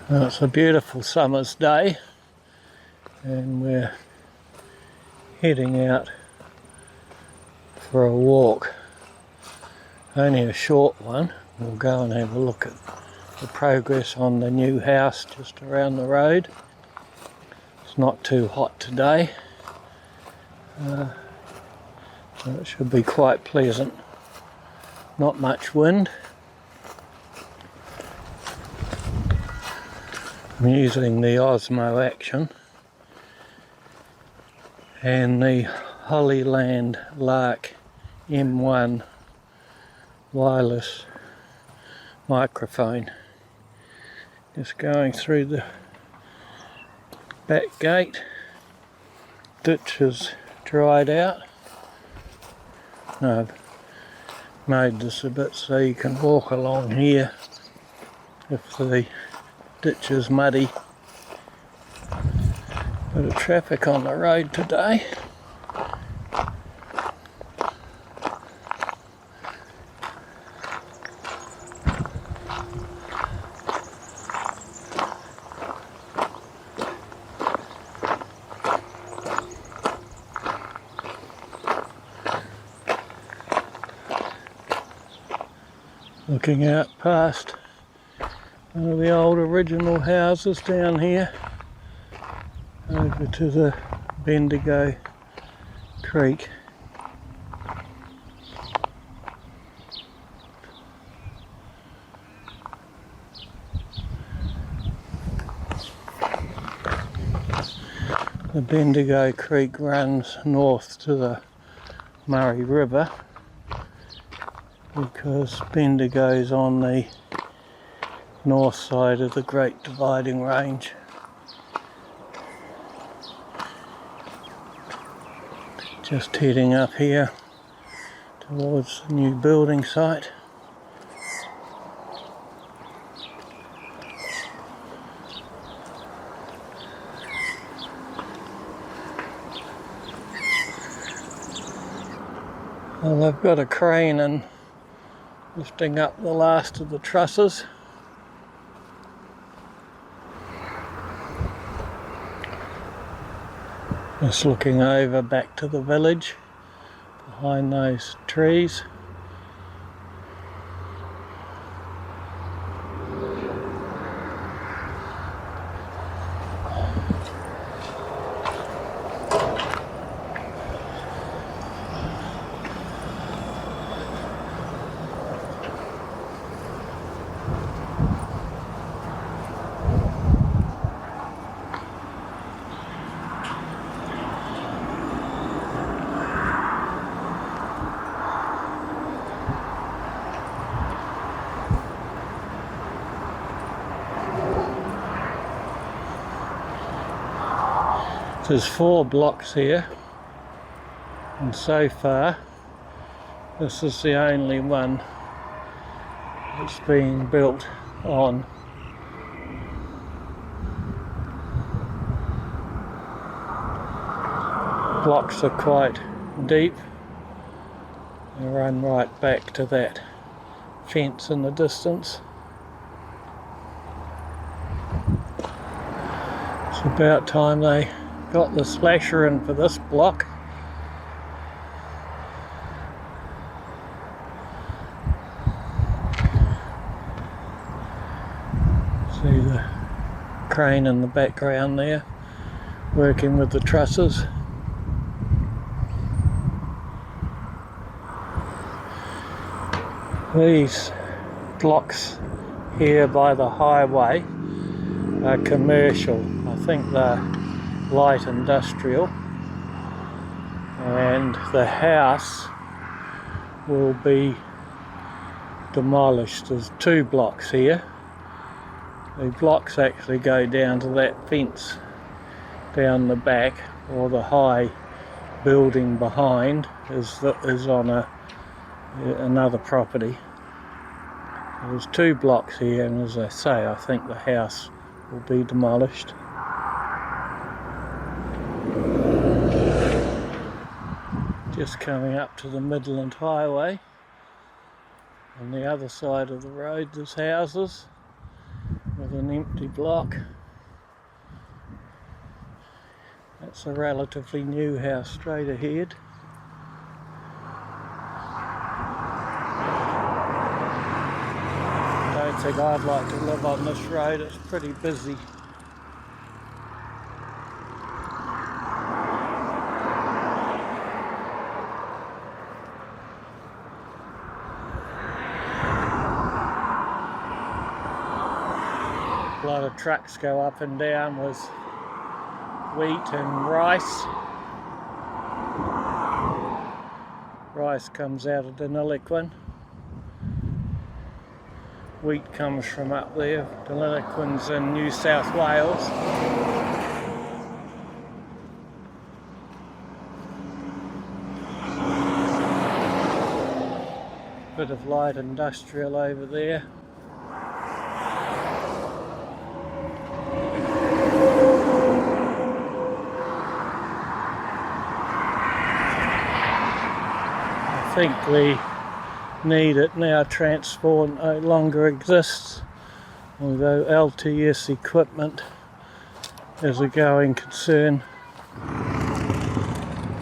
Well, it's a beautiful summer's day and we're heading out for a walk. Only a short one. We'll go and have a look at the progress on the new house just around the road. It's not too hot today, so it should be quite pleasant. Not much wind. I'm using the Osmo Action and the Hollyland Lark M1 wireless microphone. Just going through the back gate. Ditch is dried out. I've made this a bit so you can walk along here if the ditch is muddy. Bit of traffic on the road today. Looking out past one of the old original houses down here over to the Bendigo Creek. The Bendigo Creek runs north to the Murray River because Bendigo's on the north side of the Great Dividing Range. Just heading up here towards the new building site. Well, they've got a crane and lifting up the last of the trusses. Just looking over back to the village behind those trees. There's 4 blocks here, and so far this is the only one that's being built on. Blocks are quite deep. They run right back to that fence in the distance. It's about time they got the splasher in for this block. See the crane in the background there, working with the trusses. These blocks here by the highway are commercial. I think they're light industrial, and the house will be demolished. There's 2 blocks here. The blocks actually go down to that fence down the back, or the high building behind is on another property. There's 2 blocks here, and as I say, I think the house will be demolished. Just coming up to the Midland Highway. On the other side of the road there's houses with an empty block. That's a relatively new house straight ahead. I don't think I'd like to live on this road, it's pretty busy. A lot of trucks go up and down with wheat and rice. Rice comes out of Deniliquin. Wheat comes from up there. Deniliquin's in New South Wales. Bit of light industrial over there. I think the need at now transport no longer exists, although LTS equipment is a going concern.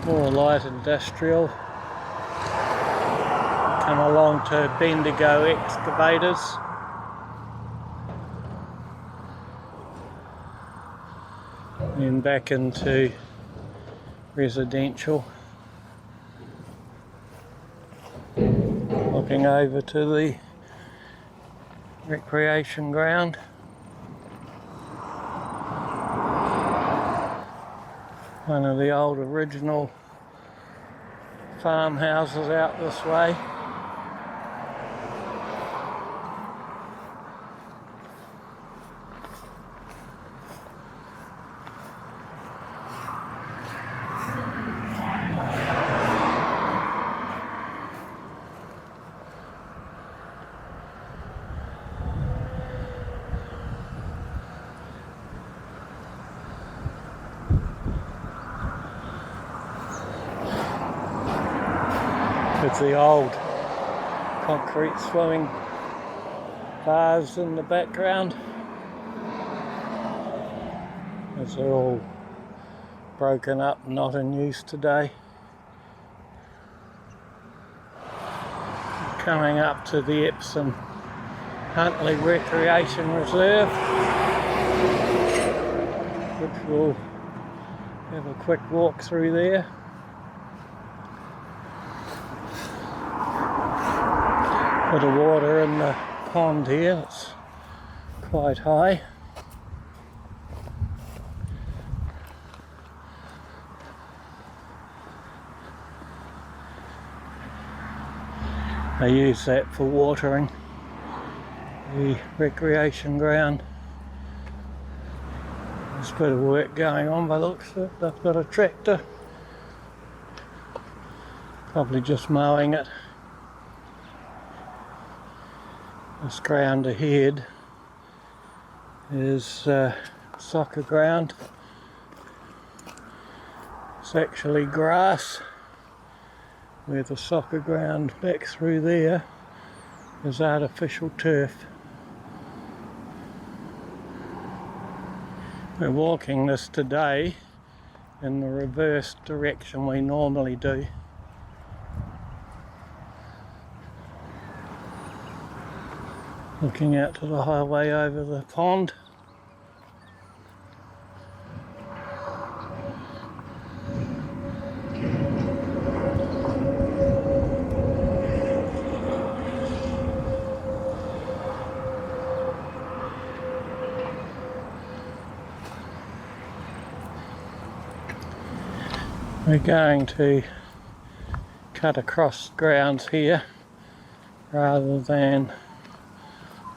More light industrial. Come along to Bendigo excavators. Then back into residential. Looking over to the recreation ground. One of the old original farmhouses out this way. With the old concrete swimming bars in the background, as they're all broken up, not in use today. Coming up to the Epsom Huntley Recreation Reserve, which we'll have a quick walk through there. Bit of water in the pond here, it's quite high. They use that for watering the recreation ground. There's a bit of work going on by the looks of it. They've got a tractor, probably just mowing it. This ground ahead is soccer ground. It's actually grass, where the soccer ground back through there is artificial turf. We're walking this today in the reverse direction we normally do. Looking out to the highway over the pond. We're going to cut across grounds here rather than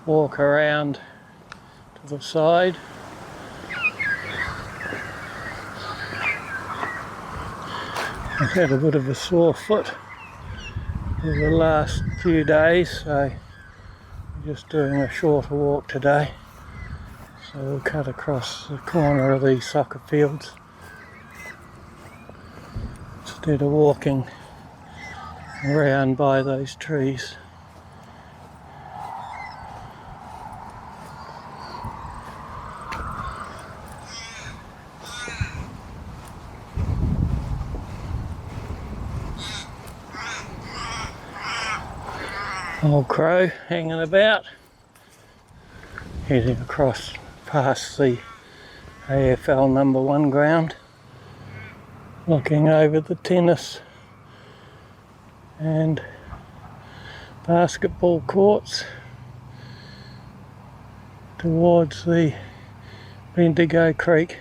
walk around to the side. I've had a bit of a sore foot over the last few days, so I'm just doing a shorter walk today. So we'll cut across the corner of these soccer fields instead of walking around by those trees. Old crow hanging about, heading across past the AFL number 1 ground, looking over the tennis and basketball courts towards the Bendigo Creek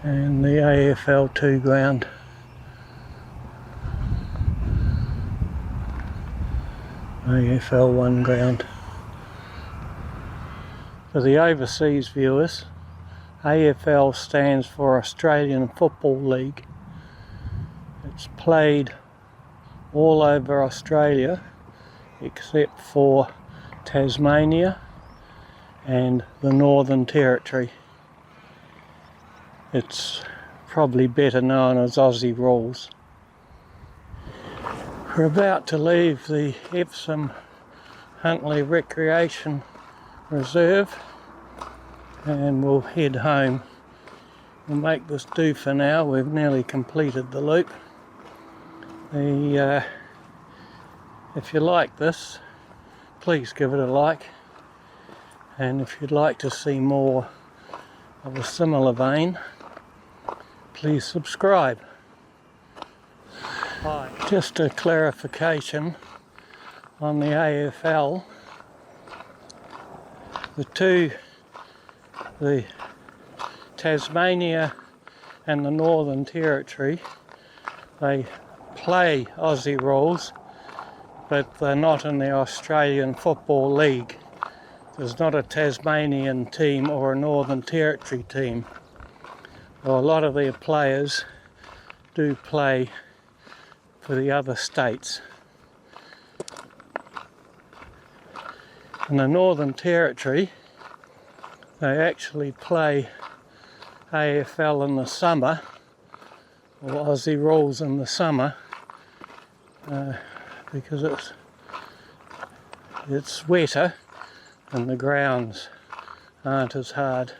and the AFL 2 ground. AFL 1 ground. For the overseas viewers, AFL stands for Australian Football League. It's played all over Australia except for Tasmania and the Northern Territory. It's probably better known as Aussie rules. We're about to leave the Epsom Huntley Recreation Reserve and we'll head home. We'll make this do for now. We've nearly completed the loop. If you like this, please give it a like, and if you'd like to see more of a similar vein, please subscribe. Hi. Just a clarification on the AFL. The Tasmania and the Northern Territory, they play Aussie rules, but they're not in the Australian Football League. There's not a Tasmanian team or a Northern Territory team. Well, a lot of their players do play for the other states. In the Northern Territory, they actually play AFL in the summer, or Aussie rules in the summer, because it's wetter and the grounds aren't as hard.